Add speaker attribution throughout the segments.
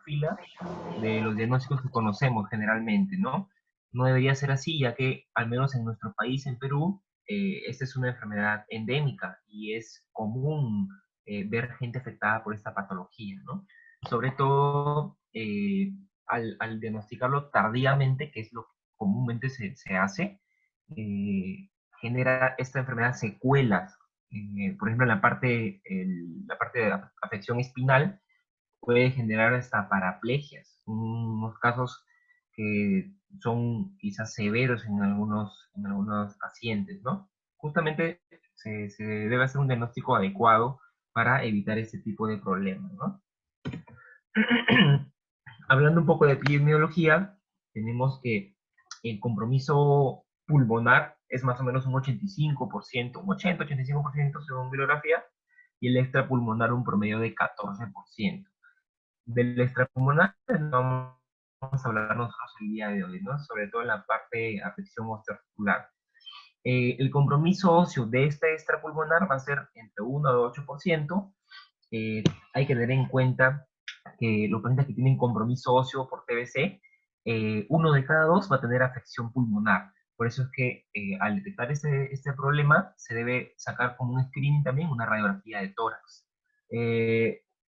Speaker 1: fila de los diagnósticos que conocemos generalmente, ¿no? No debería ser así, ya que al menos en nuestro país, en Perú, esta es una enfermedad endémica y es común ver gente afectada por esta patología, ¿no? Sobre todo al diagnosticarlo tardíamente, que es lo que comúnmente se hace, eh, genera esta enfermedad secuelas. Por ejemplo, la parte de afección espinal puede generar hasta paraplegias, unos casos que son quizás severos en algunos pacientes, ¿no? Justamente se debe hacer un diagnóstico adecuado para evitar este tipo de problemas, ¿no? Hablando un poco de epidemiología, tenemos que el compromiso pulmonar es más o menos un 85%, un 80-85% según bibliografía, y el extrapulmonar un promedio de 14%. Del extrapulmonar vamos a hablar nosotros el día de hoy, ¿no? Sobre todo en la parte de afección osteoarticular. El compromiso óseo de esta extrapulmonar va a ser entre 1 a 8%. Hay que tener en cuenta que los pacientes que tienen compromiso óseo por TBC, uno de cada dos va a tener afección pulmonar. Por eso es que al detectar este problema se debe sacar como un screening también una radiografía de tórax.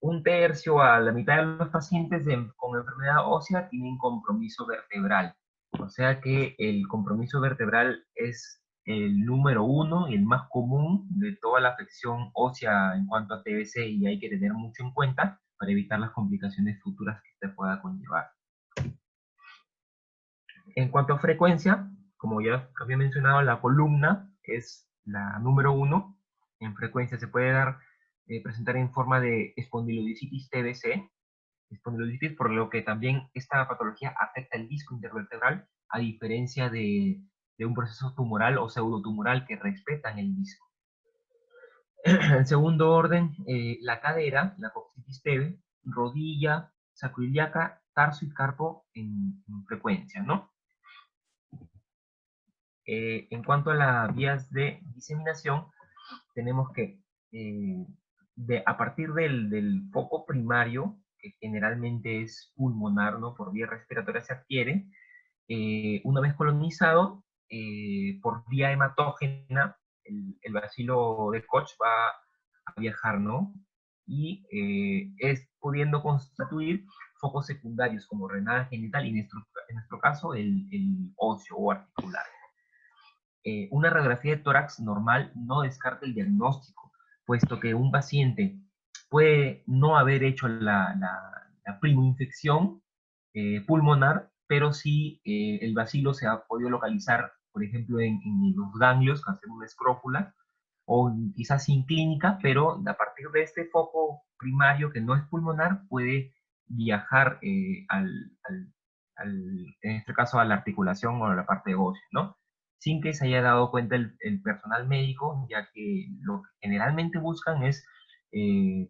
Speaker 1: Un tercio a la mitad de los pacientes con enfermedad ósea tienen compromiso vertebral. O sea que el compromiso vertebral es el número uno y el más común de toda la afección ósea en cuanto a TBC, y hay que tener mucho en cuenta para evitar las complicaciones futuras que este pueda conllevar. En cuanto a frecuencia, como ya había mencionado, la columna es la número uno. En frecuencia se puede presentar en forma de espondilodicitis TBC, espondilodicitis, por lo que también esta patología afecta el disco intervertebral, a diferencia de un proceso tumoral o pseudotumoral que respetan el disco. En segundo orden, la cadera, la coxitis TB, rodilla, sacroiliaca, tarso y carpo en frecuencia, ¿no? En cuanto a las vías de diseminación, tenemos que a partir del foco primario, que generalmente es pulmonar, ¿no? Por vía respiratoria se adquiere, una vez colonizado, por vía hematógena, el bacilo de Koch va a viajar, ¿no? Y es pudiendo constituir focos secundarios como renal, genital y en nuestro caso el óseo o articular. Una radiografía de tórax normal no descarta el diagnóstico, puesto que un paciente puede no haber hecho la primoinfección pulmonar, pero sí el bacilo se ha podido localizar, por ejemplo, en los ganglios, hacer una escrófula, o quizás sin clínica, pero a partir de este foco primario que no es pulmonar, puede viajar en este caso a la articulación o a la parte ósea, ¿no? Sin que se haya dado cuenta el personal médico, ya que lo que generalmente buscan es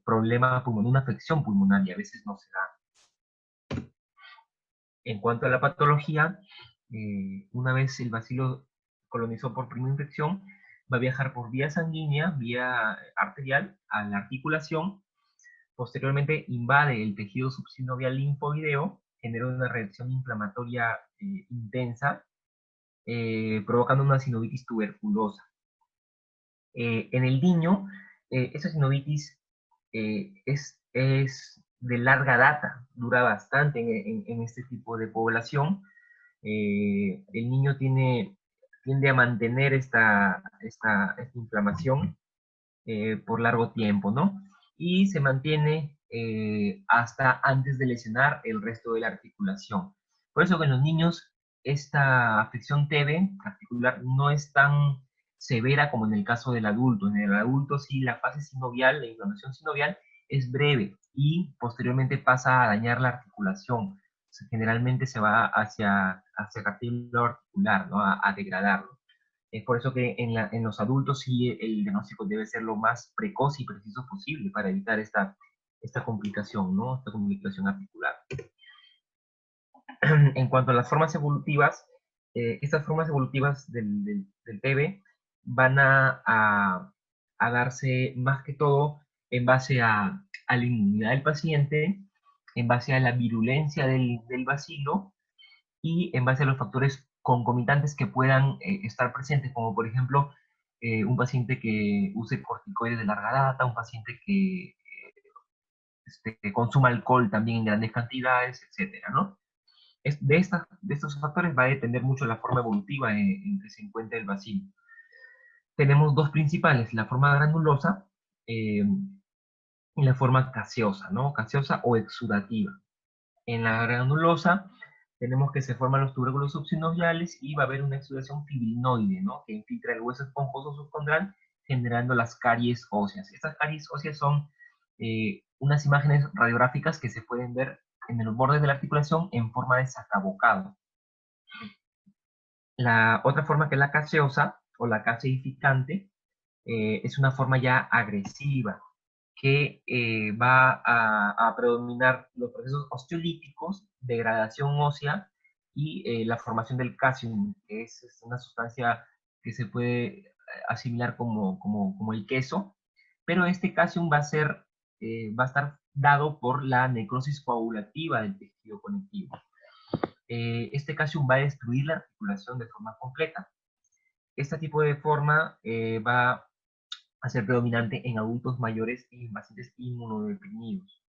Speaker 1: problema pulmonar, una afección pulmonar, y a veces no se da. En cuanto a la patología, una vez el bacilo colonizó por primera infección, va a viajar por vía sanguínea, vía arterial, a la articulación. Posteriormente invade el tejido subsinovial linfoideo, genera una reacción inflamatoria intensa, provocando una sinovitis tuberculosa. En el niño, esa sinovitis es de larga data, dura bastante en este tipo de población. El niño tiende a mantener esta inflamación por largo tiempo, ¿no? Y se mantiene hasta antes de lesionar el resto de la articulación. Por eso que en los niños esta afección TB articular no es tan severa como en el caso del adulto. En el adulto sí la fase sinovial, la inflamación sinovial es breve y posteriormente pasa a dañar la articulación. O sea, generalmente se va hacia cartílago articular, ¿no? A degradarlo. Es por eso que en los adultos sí el diagnóstico debe ser lo más precoz y preciso posible para evitar esta complicación, ¿no? Esta complicación articular. En cuanto a las formas evolutivas, estas formas evolutivas del TB van a darse más que todo en base a la inmunidad del paciente, en base a la virulencia del bacilo y en base a los factores concomitantes que puedan estar presentes, como por ejemplo un paciente que use corticoides de larga data, un paciente que consuma alcohol también en grandes cantidades, etcétera, ¿no? De estos factores va a depender mucho la forma evolutiva en que se encuentra el bacilo. Tenemos dos principales, la forma granulosa y la forma gaseosa, ¿no? Gaseosa o exudativa. En la granulosa tenemos que se forman los tubérculos subsinoviales y va a haber una exudación fibrinoide, ¿no? Que infiltra el hueso esponjoso subcondral generando las caries óseas. Estas caries óseas son unas imágenes radiográficas que se pueden ver en el borde de la articulación en forma de sacabocado. La otra forma que es la caseosa o la caseificante es una forma ya agresiva que va a predominar los procesos osteolíticos, degradación ósea y la formación del calcium, que es una sustancia que se puede asimilar como el queso, pero este calcium va a estar dado por la necrosis coagulativa del tejido conectivo. Este calcium va a destruir la articulación de forma completa. Este tipo de forma va a ser predominante en adultos mayores y en pacientes inmunodeprimidos.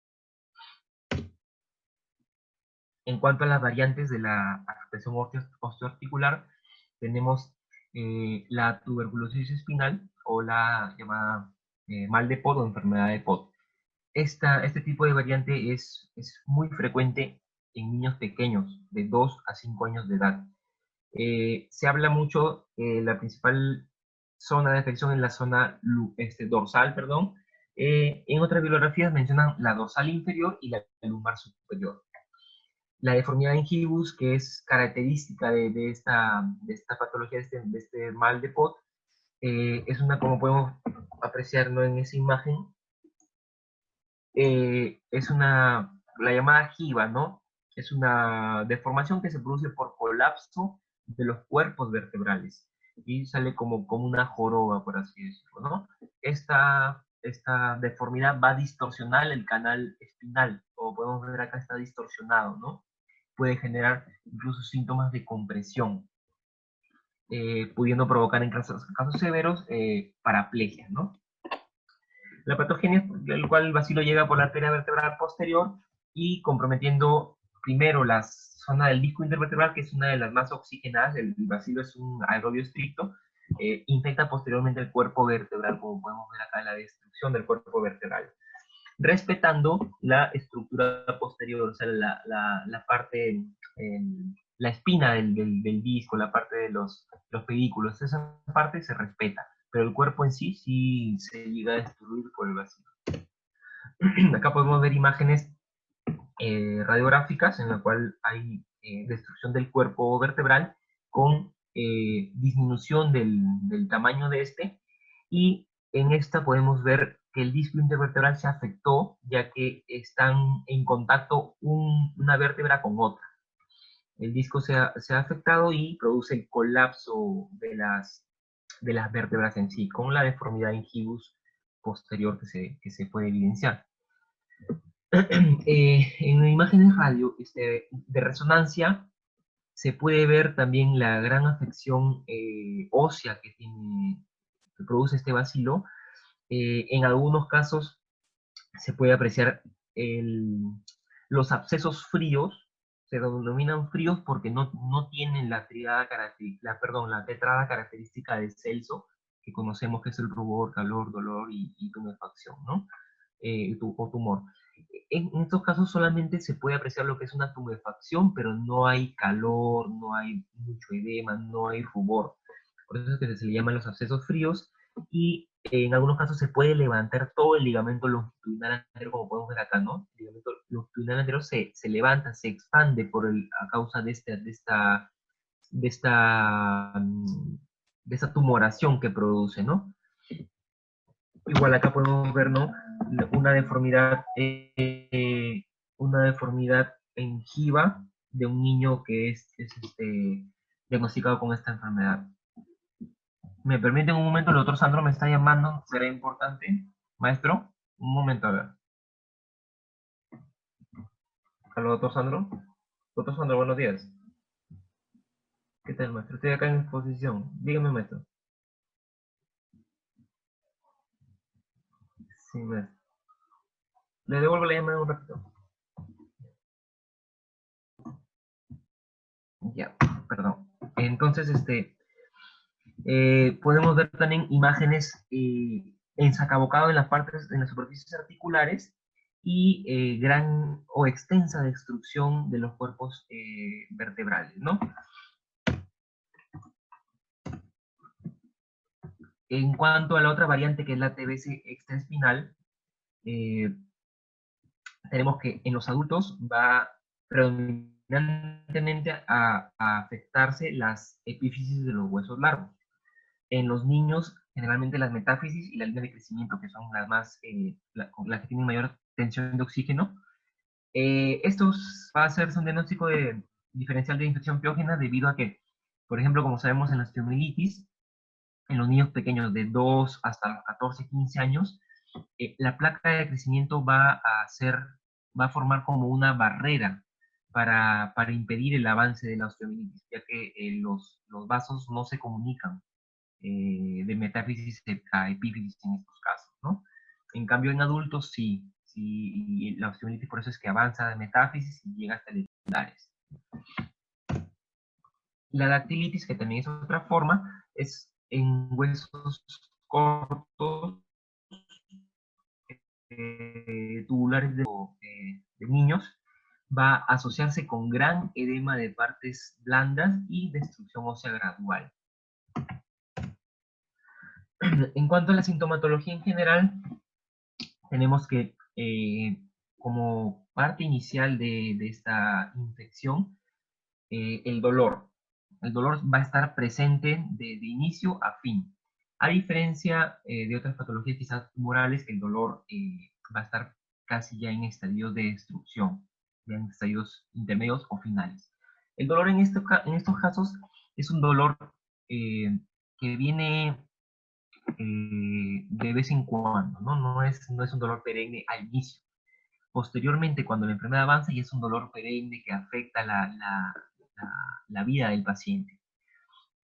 Speaker 1: En cuanto a las variantes de la afectación osteoarticular, tenemos la tuberculosis espinal o la llamada mal de Pod o enfermedad de Pod. Este tipo de variante es muy frecuente en niños pequeños, de 2 a 5 años de edad. Se habla mucho, la principal zona de afección en la zona dorsal, perdón. En otras bibliografías mencionan la dorsal inferior y la lumbar superior. La deformidad en gibus, que es característica de esta patología, de este mal de Pod, es una, como podemos apreciarlo en esa imagen, es la llamada giba, ¿no? Es una deformación que se produce por colapso de los cuerpos vertebrales y sale como una joroba, por así decirlo, ¿no? Esta deformidad va a distorsionar el canal espinal, como podemos ver acá está distorsionado, ¿no? Puede generar incluso síntomas de compresión, pudiendo provocar en casos severos paraplegia, ¿no? La patogenia, el cual el bacilo llega por la arteria vertebral posterior y comprometiendo primero la zona del disco intervertebral, que es una de las más oxigenadas, el bacilo es un aerobio estricto, infecta posteriormente el cuerpo vertebral, como podemos ver acá, la destrucción del cuerpo vertebral, respetando la estructura posterior, o sea, la parte, la espina del disco, la parte de los pedículos, esa parte se respeta, pero el cuerpo en sí sí se llega a destruir por el bacilo. Acá podemos ver imágenes radiográficas en la cual hay destrucción del cuerpo vertebral con disminución del tamaño de este, y en esta podemos ver que el disco intervertebral se afectó ya que están en contacto una vértebra con otra. El disco se ha afectado y produce el colapso de las vértebras en sí, con la deformidad en gibus posterior que se puede evidenciar. En imágenes radio de resonancia se puede ver también la gran afección ósea que produce este bacilo. En algunos casos se puede apreciar los abscesos fríos, se denominan fríos porque no tienen la tetrada característica de Celso, que conocemos que es el rubor, calor, dolor y tumefacción, ¿no? O tumor. En estos casos solamente se puede apreciar lo que es una tumefacción, pero no hay calor, no hay mucho edema, no hay rubor. Por eso es que se le llaman los abscesos fríos, y en algunos casos se puede levantar todo el ligamento longitudinal anterior, como podemos ver acá, ¿no? El ligamento longitudinal anterior se levanta, se expande a causa de esta tumoración que produce, ¿no? Igual acá podemos ver, ¿no? Una deformidad en giba de un niño que es diagnosticado con esta enfermedad. ¿Me permiten un momento? El doctor Sandro me está llamando. ¿Será importante? Maestro, un momento, a ver. Hola, doctor Sandro. Doctor Sandro, buenos días. ¿Qué tal, maestro? Estoy acá en exposición. Dígame, maestro. Sí, maestro. Le devuelvo la llamada un ratito. Ya, perdón. Entonces, podemos ver también imágenes ensacabocado en las partes, en las superficies articulares y gran o extensa destrucción de los cuerpos vertebrales, ¿no? En cuanto a la otra variante, que es la TBC extraespinal, eh, tenemos que en los adultos va predominantemente a afectarse las epífisis de los huesos largos. En los niños, generalmente las metáfisis y la línea de crecimiento, que son las más, las que tienen mayor tensión de oxígeno. Estos va a ser un diagnóstico diferencial de infección piógena debido a que, por ejemplo, como sabemos en la osteomielitis, en los niños pequeños de 2 hasta los 14, 15 años, la placa de crecimiento va a formar como una barrera para impedir el avance de la osteomielitis, ya que los vasos no se comunican de metáfisis a epífisis en estos casos, ¿no? En cambio, en adultos sí, sí, y la osteomielitis por eso es que avanza de metáfisis y llega hasta epiculares. La dactilitis, que también es otra forma, es en huesos cortos, tubulares de niños, va a asociarse con gran edema de partes blandas y destrucción ósea gradual. En cuanto a la sintomatología en general, tenemos que como parte inicial de esta infección, el dolor. El dolor va a estar presente de inicio a fin. A diferencia de otras patologías quizás tumorales, que el dolor va a estar casi ya en estadios de destrucción, ya en estadios intermedios o finales. El dolor en estos casos es un dolor que viene de vez en cuando, ¿no? No es un dolor perenne al inicio. Posteriormente, cuando la enfermedad avanza, ya es un dolor perenne que afecta la vida del paciente.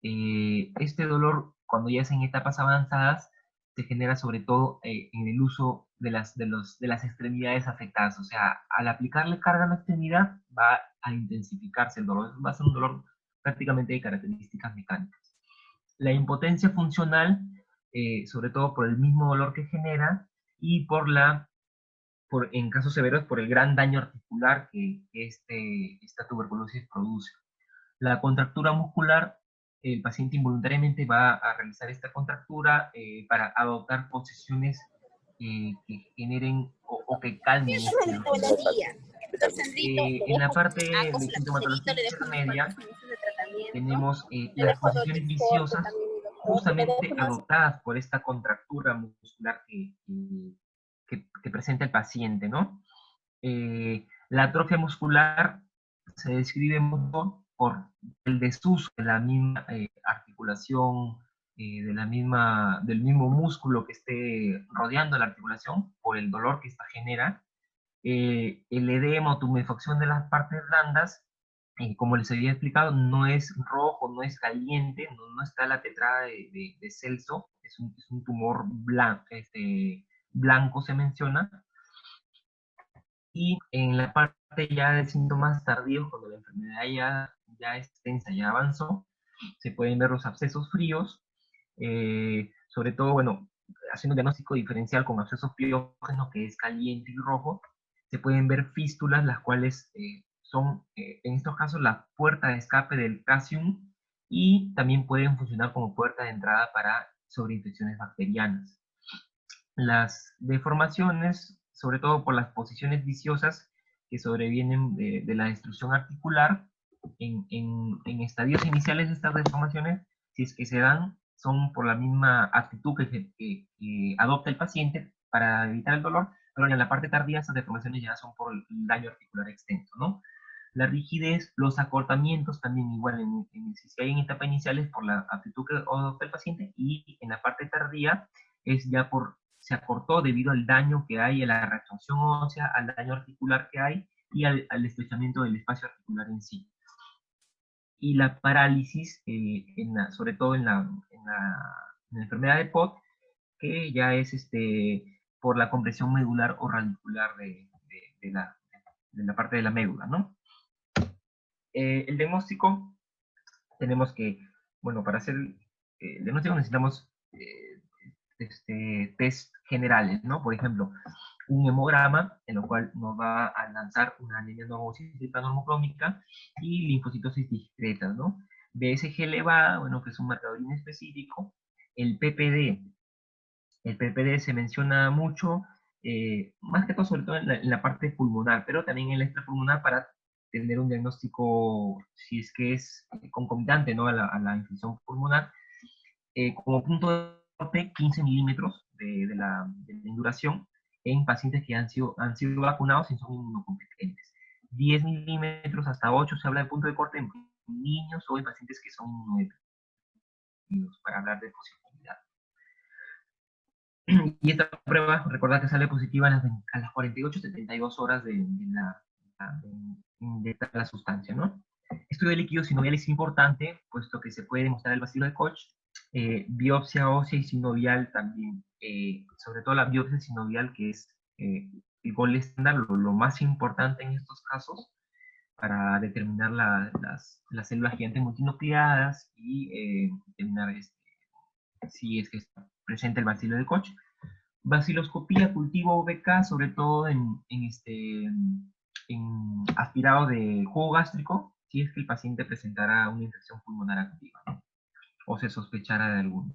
Speaker 1: Este dolor, cuando ya es en etapas avanzadas, se genera sobre todo en el uso de las extremidades afectadas. O sea, al aplicarle carga a la extremidad, va a intensificarse el dolor. Va a ser un dolor prácticamente de características mecánicas. La impotencia funcional, sobre todo por el mismo dolor que genera y en casos severos, por el gran daño articular que esta tuberculosis produce. La contractura muscular, el paciente involuntariamente va a realizar esta contractura para adoptar posiciones que generen o que calmen este dolor. En la parte de sintomatología intermedia, tenemos las posiciones viciosas justamente adoptadas por esta contractura muscular que presenta el paciente, ¿no? La atrofia muscular se describe mucho por el desuso de la misma articulación, del mismo músculo que esté rodeando la articulación, por el dolor que esta genera. El edema o tumefacción de las partes blandas, como les había explicado, no es rojo, no es caliente, no está la tetrada de Celso, es un tumor blanco, se menciona. Y en la parte ya de síntomas tardíos, cuando la enfermedad ya es extensa, ya avanzó, se pueden ver los abscesos fríos, sobre todo, bueno, haciendo un diagnóstico diferencial con abscesos piógenos, que es caliente y rojo, se pueden ver fístulas, las cuales son, en estos casos, la puerta de escape del calcium, y también pueden funcionar como puerta de entrada para sobreinfecciones bacterianas. Las deformaciones, sobre todo por las posiciones viciosas que sobrevienen de la destrucción articular, en estadios iniciales de estas deformaciones, si es que se dan, son por la misma actitud que adopta el paciente para evitar el dolor, pero en la parte tardía esas deformaciones ya son por el daño articular extenso, ¿no? La rigidez, los acortamientos también igual, si hay en etapa inicial es por la actitud que adopta el paciente, y en la parte tardía es ya se acortó debido al daño que hay, a la reacción ósea, al daño articular que hay, y al estrechamiento del espacio articular en sí. Y la parálisis, sobre todo en la enfermedad de POT, que ya es por la compresión medular o radicular de la parte de la médula, ¿no? El diagnóstico, tenemos que, bueno, para hacer el diagnóstico necesitamos test generales, ¿no? Por ejemplo, un hemograma, en lo cual nos va a lanzar una anemia normocítica normocrómica y linfocitosis discretas, ¿no? BSG elevada, bueno, que es un marcador inespecífico. El PPD, el PPD se menciona mucho, más que todo, sobre todo en la parte pulmonar, pero también en la extrapulmonar para tener un diagnóstico, si es que es concomitante, ¿no? a la infección pulmonar. Como punto de corte, 15 milímetros de la induración en pacientes que han sido vacunados y son inmunocompetentes. 10 milímetros hasta 8 se habla de punto de corte en niños o en pacientes que son inmunodeprimidos, para hablar de positividad. Y esta prueba, recordad que sale positiva a las 48-72 horas de la sustancia, ¿no? Estudio de líquidos sinoviales es importante, puesto que se puede demostrar el bacilo de Koch. Biopsia ósea y sinovial también, sobre todo la biopsia sinovial, que es el gol estándar, lo más importante en estos casos, para determinar las células gigantes multinucleadas y determinar si es que está presente el bacilo de Koch. Baciloscopía, cultivo VK, sobre todo en aspirado de jugo gástrico, si es que el paciente presentara una infección pulmonar activa, ¿no? O se sospechara de alguno.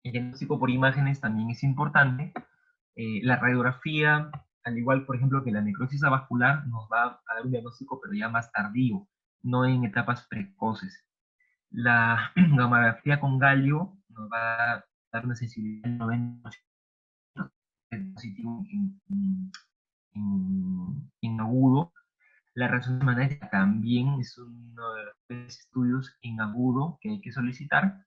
Speaker 1: El diagnóstico por imágenes también es importante. La radiografía, al igual, por ejemplo, que la necrosis vascular, nos va a dar un diagnóstico, pero ya más tardío, no en etapas precoces. La gamografía con galio nos va a dar una sensibilidad del 90% positivo en agudo. La resonancia magnética también es uno de los estudios en agudo que hay que solicitar.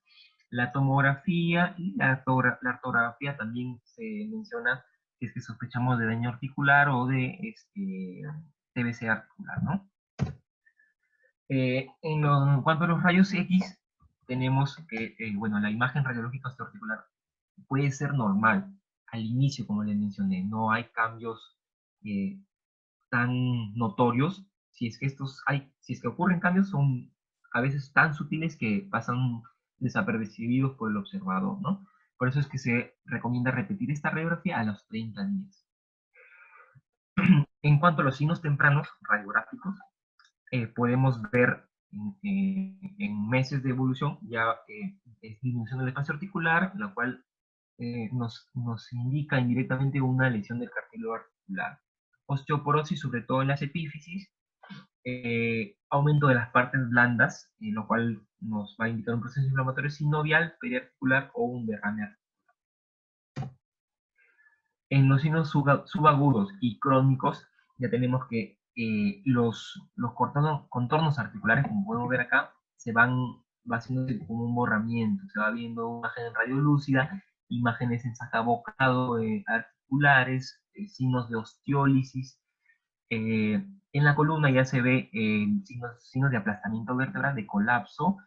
Speaker 1: La tomografía y la ortografía también se menciona si es que sospechamos de daño articular o de TBC articular, ¿no? En cuanto a los rayos X, tenemos que, bueno, la imagen radiológica osteoarticular puede ser normal al inicio, como les mencioné, no hay cambios eh, tan notorios. Si es que ocurren cambios, son a veces tan sutiles que pasan desapercibidos por el observador, ¿no? Por eso es que se recomienda repetir esta radiografía a los 30 días. En cuanto a los signos tempranos radiográficos, podemos ver en meses de evolución ya es disminución del espacio articular, la cual nos indica indirectamente una lesión del cartílago articular. Osteoporosis, sobre todo en las epífisis, aumento de las partes blandas, lo cual nos va a indicar un proceso inflamatorio sinovial, periarticular o un derrame articular. En los signos subagudos y crónicos, ya tenemos que los contornos articulares, como podemos ver acá, va haciendo como un borramiento, se va viendo imagen radiolúcida, imágenes en sacabocado articulares, signos de osteólisis. En la columna ya se ve signos de aplastamiento vertebral, de colapso,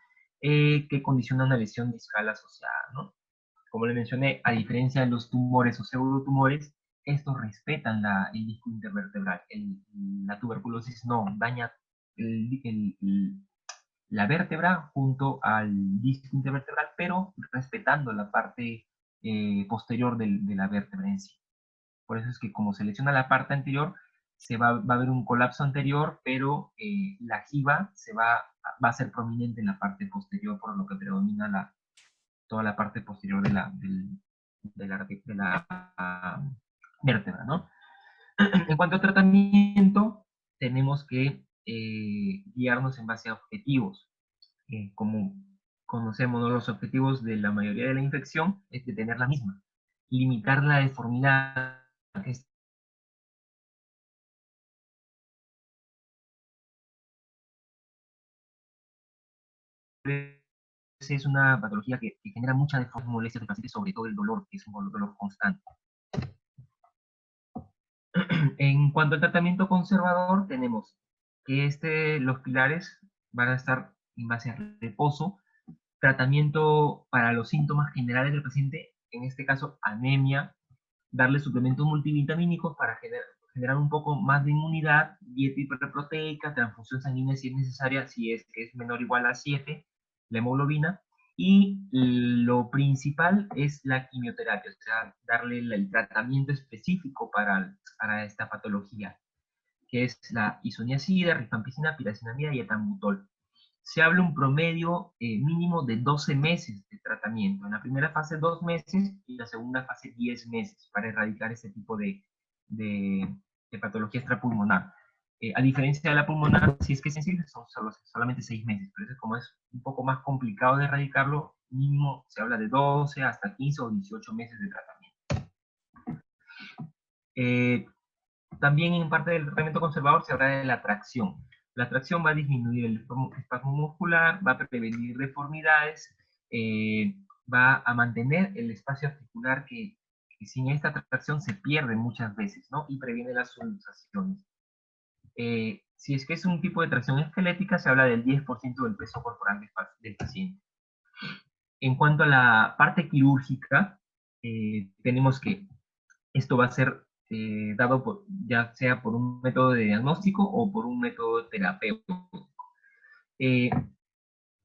Speaker 1: que condiciona una lesión discal asociada, ¿no? Como le mencioné, a diferencia de los tumores o pseudotumores, estos respetan el disco intervertebral. La tuberculosis no, daña la vértebra junto al disco intervertebral, pero respetando la parte posterior de la vértebra en sí. Por eso es que como se lesiona la parte anterior, va a haber un colapso anterior, pero la jiba va a ser prominente en la parte posterior, por lo que predomina toda la parte posterior de la vértebra, ¿no? En cuanto a tratamiento, tenemos que guiarnos en base a objetivos. Como conocemos, ¿no? Los objetivos de la mayoría de la infección es de tener la misma. Limitar la deformidad, que es una patología que genera mucha deformidad, molestias de pacientes, sobre todo el dolor, que es un dolor constante. En cuanto al tratamiento conservador, tenemos que los pilares van a estar en base a reposo, tratamiento para los síntomas generales del paciente, en este caso anemia, darle suplementos multivitamínicos para generar un poco más de inmunidad, dieta hiperproteica, transfusión sanguínea si es necesaria, si es que es menor o igual a 7, la hemoglobina, y lo principal es la quimioterapia, o sea, darle el tratamiento específico para esta patología, que es la isoniazida, rifampicina, pirazinamida y etambutol. Se habla un promedio mínimo de 12 meses de tratamiento. En la primera fase 2 meses y la segunda fase 10 meses para erradicar este tipo de, de patología extrapulmonar. A diferencia de la pulmonar, si es que es sensible, son solamente 6 meses, pero eso como es un poco más complicado de erradicarlo, mínimo se habla de 12 hasta 15 o 18 meses de tratamiento. Eh, También en parte del tratamiento conservador se habla de la tracción. La tracción va a disminuir el espasmo muscular, va a prevenir deformidades, va a mantener el espacio articular que sin esta tracción se pierde muchas veces, ¿no? Y previene las subluxaciones. Si es que es un tipo de tracción esquelética, se habla del 10% del peso corporal del paciente. En cuanto a la parte quirúrgica, tenemos que esto va a ser dado ya sea por un método de diagnóstico o por un método terapéutico. Eh,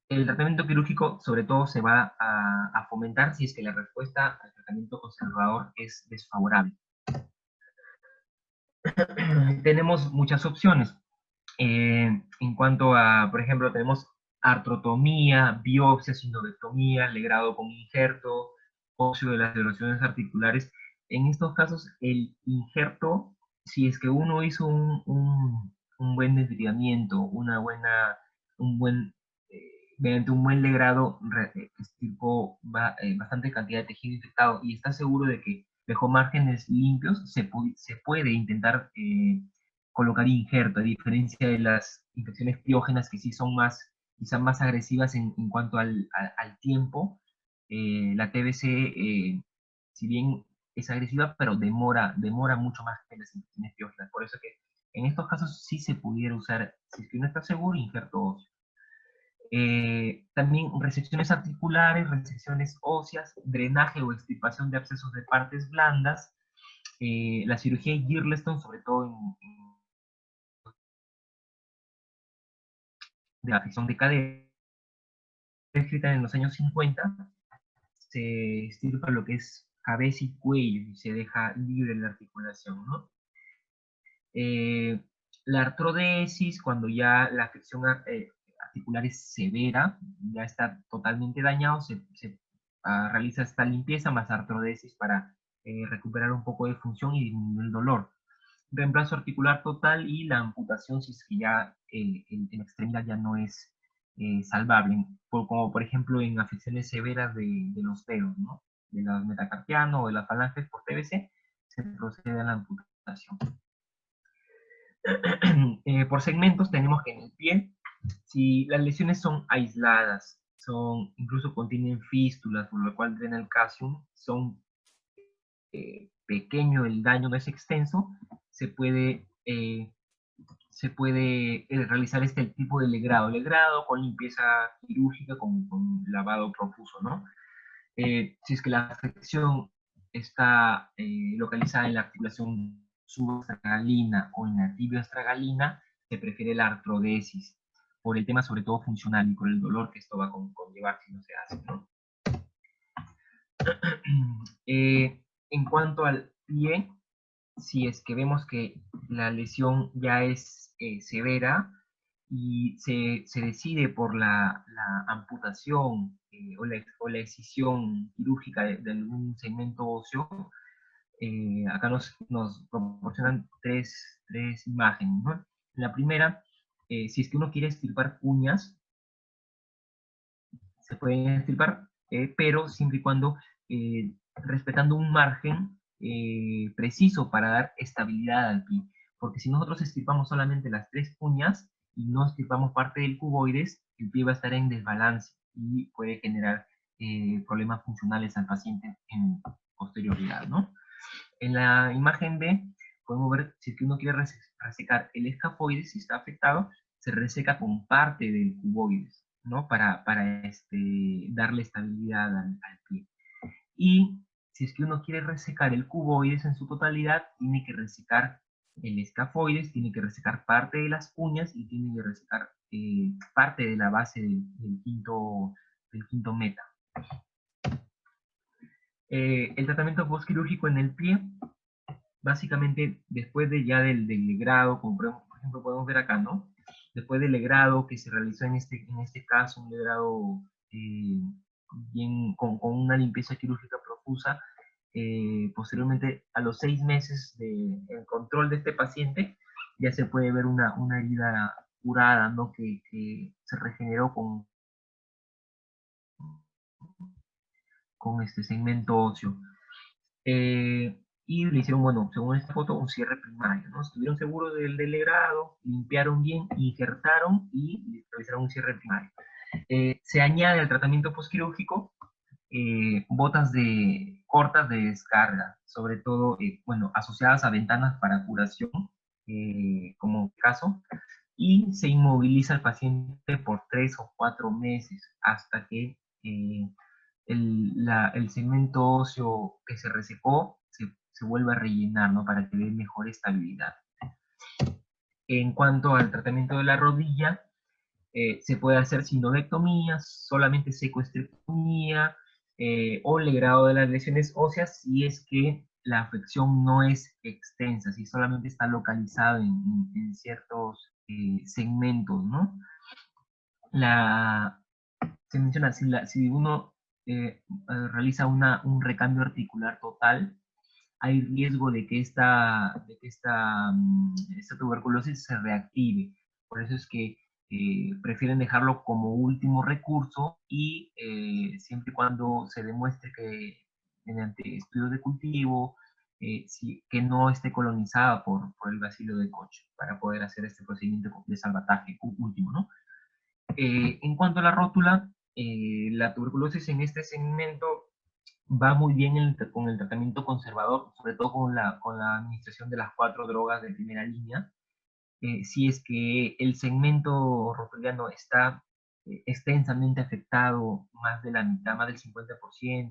Speaker 1: el tratamiento quirúrgico sobre todo se va a fomentar si es que la respuesta al tratamiento conservador es desfavorable. Tenemos muchas opciones. En cuanto a, por ejemplo, tenemos artrotomía, biopsia, sinoviectomía, legrado con injerto, óseo de las relaciones articulares. En estos casos, el injerto, si es que uno hizo un buen desviamiento, un buen, mediante un buen legrado, estirpó bastante cantidad de tejido infectado y está seguro de que dejó márgenes limpios, se puede intentar colocar injerto, a diferencia de las infecciones piógenas que sí son quizás más agresivas en cuanto al tiempo. La TBC, si bien es agresiva, pero demora mucho más que las infecciones piógenas. Por eso que en estos casos sí se pudiera usar, si es que uno está seguro, injerto óseo. También resecciones articulares, resecciones óseas, drenaje o extirpación de abscesos de partes blandas, la cirugía de Girleston, sobre todo de la afección de cadera, escrita en los años 50, se estirpa lo que es cabeza y cuello y se deja libre la articulación, ¿no? Eh, la artrodesis, cuando ya la afección articular es severa, ya está totalmente dañado, se realiza esta limpieza más artrodesis para recuperar un poco de función y disminuir el dolor. Reemplazo articular total y la amputación si es que ya en extremidad ya no es salvable, como por ejemplo en afecciones severas de los dedos, ¿no? De los metacarpianos o de las falanges por TBC, se procede a la amputación. Por segmentos tenemos que en el pie, si las lesiones son aisladas, incluso contienen fístulas, por lo cual drena el calcium, son pequeño, el daño no es extenso, se puede realizar este tipo de legrado con limpieza quirúrgica, con lavado profuso, ¿no? Si es que la afección está localizada en la articulación subastragalina o en la tibioastragalina, se prefiere la artrodesis, por el tema sobre todo funcional y por el dolor que esto va a conllevar si no se hace, ¿no? En cuanto al pie, si es que vemos que la lesión ya es severa y se decide por la amputación o la excisión quirúrgica de algún segmento óseo, acá nos proporcionan tres imágenes, ¿no? La primera, si es que uno quiere extirpar uñas, se pueden extirpar, pero siempre y cuando respetando un margen preciso para dar estabilidad al pie. Porque si nosotros extirpamos solamente las 3 uñas y no extirpamos parte del cuboides, el pie va a estar en desbalance y puede generar problemas funcionales al paciente en posterioridad, ¿no? En la imagen B podemos ver si es que uno quiere resecar el escafoides, si está afectado, se reseca con parte del cuboides, ¿no? Para darle estabilidad al pie. Y si es que uno quiere resecar el cuboides en su totalidad, tiene que resecar el escafoides, tiene que resecar parte de las uñas y tiene que resecar parte de la base del quinto meta. El tratamiento postquirúrgico en el pie, básicamente después de ya del legrado, como por ejemplo podemos ver acá, ¿no? Después del legrado que se realizó en este caso, un legrado con una limpieza quirúrgica profusa, posteriormente a los 6 meses del control de este paciente, ya se puede ver una herida curada, ¿no? Que se regeneró con este segmento óseo. Y le hicieron, bueno, según esta foto, un cierre primario, ¿no? Estuvieron seguros del legrado, limpiaron bien, injertaron y realizaron un cierre primario. Se añade al tratamiento postquirúrgico botas cortas de descarga, sobre todo, bueno, asociadas a ventanas para curación, como caso, y se inmoviliza al paciente por 3 o 4 meses hasta que el segmento óseo que se resecó se vuelva a rellenar, ¿no? Para que dé mejor estabilidad. En cuanto al tratamiento de la rodilla, se puede hacer sinodectomía, solamente secoestrectomía o legrado de las lesiones óseas si es que la afección no es extensa, si solamente está localizado en ciertos segmentos, ¿no? Se menciona, si uno realiza un recambio articular total, hay riesgo de que esta tuberculosis se reactive. Por eso es que prefieren dejarlo como último recurso y siempre y cuando se demuestre que mediante estudios de cultivo, que no esté colonizada por el bacilo de Koch para poder hacer este procedimiento de salvataje último, ¿no? En cuanto a la rótula, la tuberculosis en este segmento va muy bien con el tratamiento conservador, sobre todo con la administración de las 4 drogas de primera línea. Si es que el segmento rotuliano está extensamente afectado, más de la mitad, más del 50%, 60%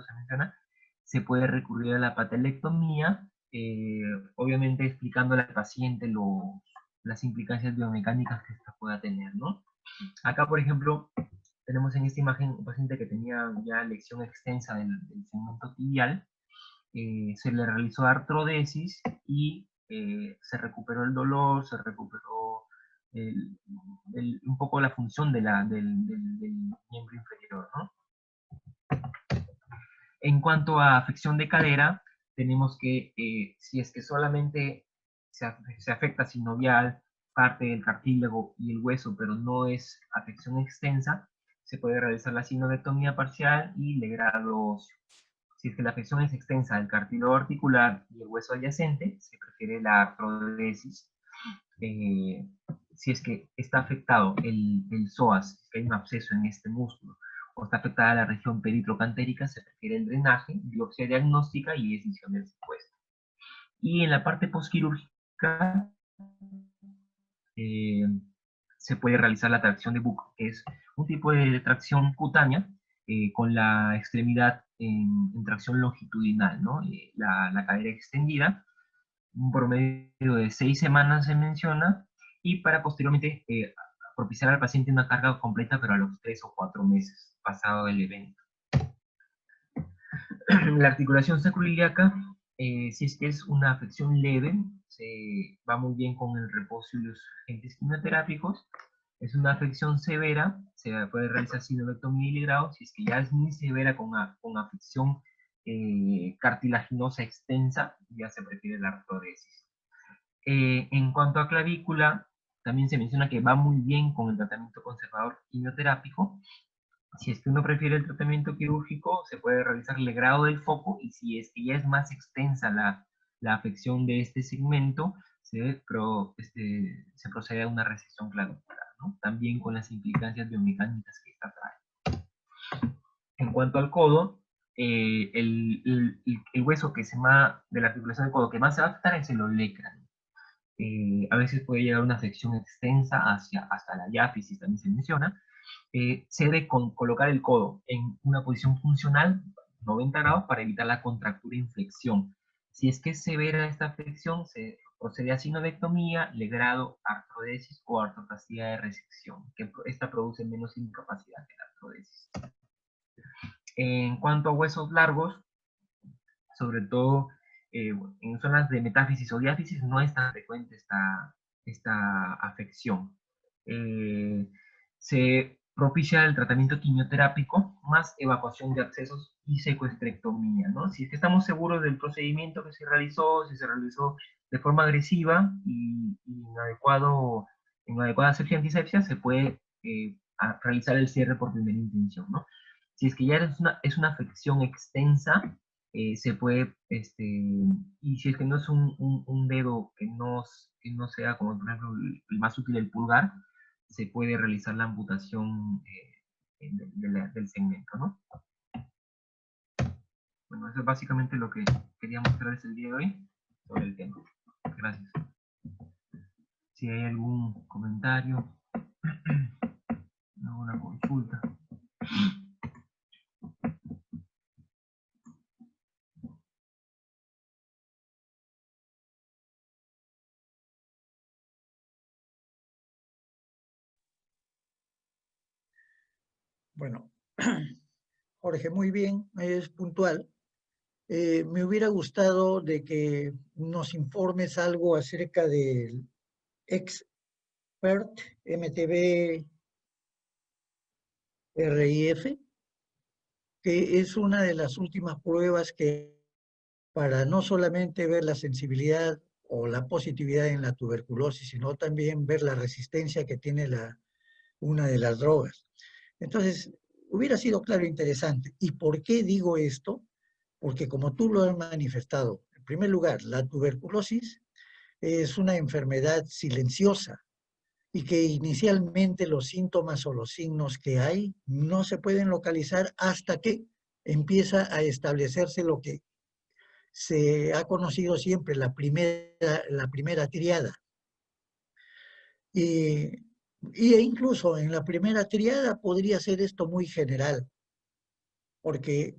Speaker 1: se menciona, se puede recurrir a la patelectomía, obviamente explicándole al paciente las implicancias biomecánicas que esta pueda tener, ¿no? Acá, por ejemplo, tenemos en esta imagen un paciente que tenía ya lesión extensa del segmento tibial, se le realizó artrodesis y se recuperó el dolor, se recuperó un poco la función del miembro inferior, ¿no? En cuanto a afección de cadera, tenemos que si es que solamente se afecta sinovial, parte del cartílago y el hueso, pero no es afección extensa, se puede realizar la sinodectomía parcial y legrado óseo. Si es que la afección es extensa del cartílago articular y el hueso adyacente, se prefiere la artrodesis. Si es que está afectado el psoas, si hay un absceso en este músculo, o está afectada la región peritrocantérica, se prefiere el drenaje, biopsia diagnóstica y decisión del secuestro. Y en la parte postquirúrgica, se puede realizar la tracción de Buck, que es un tipo de tracción cutánea con la extremidad en tracción longitudinal, ¿no? La cadera extendida, un promedio de 6 semanas se menciona, y para posteriormente propiciar al paciente una carga completa, pero a los 3 o 4 meses pasado el evento. La articulación sacroiliaca, si es que es una afección leve, se va muy bien con el reposo y los agentes quimioterápicos. Es una afección severa, se puede realizar sinodectomía y legrado. Si es que ya es muy severa con afección cartilaginosa extensa, ya se prefiere la artrodesis. En cuanto a clavícula, también se menciona que va muy bien con el tratamiento conservador quimioterápico. Si es que uno prefiere el tratamiento quirúrgico, se puede realizar legrado del foco, y si es que ya es más extensa la afección de este segmento, se procede a una resección clavicular, ¿no? También con las implicancias biomecánicas que esta trae. En cuanto al codo, el hueso de la articulación del codo que más se va a afectar es el olecranon. A veces puede llegar una afección extensa hasta la diáfisis, también se menciona. Se debe colocar el codo en una posición funcional, 90 grados, para evitar la contractura e inflexión. Si es que es severa esta afección, se procede a sinodectomía, legrado, artrodesis o artroplastia de resección, que esta produce menos incapacidad que la artrodesis. En cuanto a huesos largos, sobre todo en zonas de metáfisis o diáfisis, no es tan frecuente esta afección. Se propicia el tratamiento quimioterápico más evacuación de abscesos y secuestrectomía, ¿no? Si es que estamos seguros del procedimiento que se realizó, si se realizó de forma agresiva y en adecuada asepsia antisepsia, se puede realizar el cierre por primera intención, ¿no? Si es que ya es una afección extensa, se puede, y si es que no es un dedo que no sea, como por ejemplo el más útil, el pulgar, se puede realizar la amputación del segmento, ¿no? Bueno, eso es básicamente lo que quería mostrarles el día de hoy sobre el tema. Gracias. Si hay algún comentario, alguna consulta.
Speaker 2: Bueno, Jorge, muy bien, es puntual. Me hubiera gustado de que nos informes algo acerca del Expert MTB RIF, que es una de las últimas pruebas que para no solamente ver la sensibilidad o la positividad en la tuberculosis, sino también ver la resistencia que tiene una de las drogas. Entonces, hubiera sido claro e interesante. ¿Y por qué digo esto? Porque como tú lo has manifestado, en primer lugar, la tuberculosis es una enfermedad silenciosa y que inicialmente los síntomas o los signos que hay no se pueden localizar hasta que empieza a establecerse lo que se ha conocido siempre, la primera triada. Y, incluso en la primera triada podría ser esto muy general, porque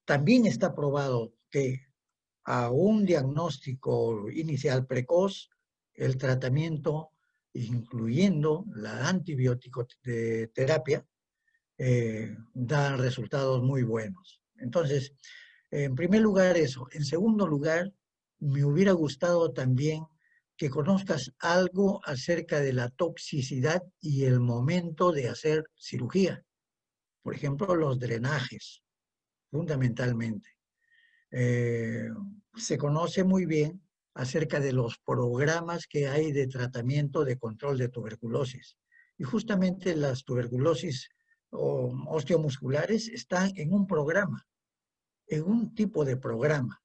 Speaker 2: también está probado que a un diagnóstico inicial precoz, el tratamiento, incluyendo la antibiótico terapia, da resultados muy buenos. Entonces, en primer lugar eso. En segundo lugar, me hubiera gustado también que conozcas algo acerca de la toxicidad y el momento de hacer cirugía. Por ejemplo, los drenajes, fundamentalmente. Se conoce muy bien acerca de los programas que hay de tratamiento de control de tuberculosis. Y justamente las tuberculosis osteomusculares están en un programa, en un tipo de programa,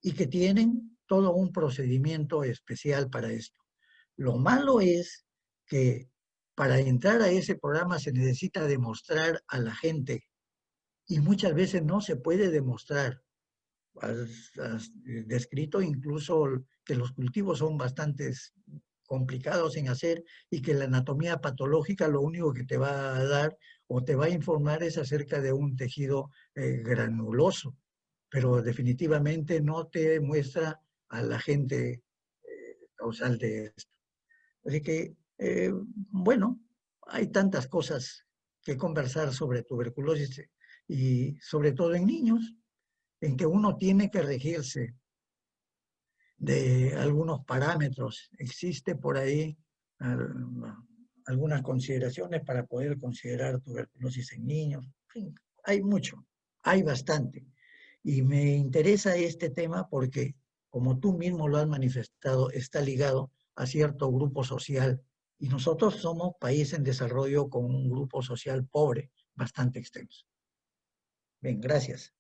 Speaker 2: y que tienen todo un procedimiento especial para esto. Lo malo es que para entrar a ese programa se necesita demostrar a la gente, y muchas veces no se puede demostrar. Has descrito incluso que los cultivos son bastante complicados en hacer y que la anatomía patológica lo único que te va a dar o te va a informar es acerca de un tejido granuloso, pero definitivamente no te muestra a la gente causal de esto. Así que, bueno, hay tantas cosas que conversar sobre tuberculosis y sobre todo en niños, en que uno tiene que regirse de algunos parámetros. Existe por ahí algunas consideraciones para poder considerar tuberculosis en niños. En fin, hay mucho, hay bastante. Y me interesa este tema porque, como tú mismo lo has manifestado, está ligado a cierto grupo social. Y nosotros somos país en desarrollo con un grupo social pobre, bastante extenso. Bien, gracias.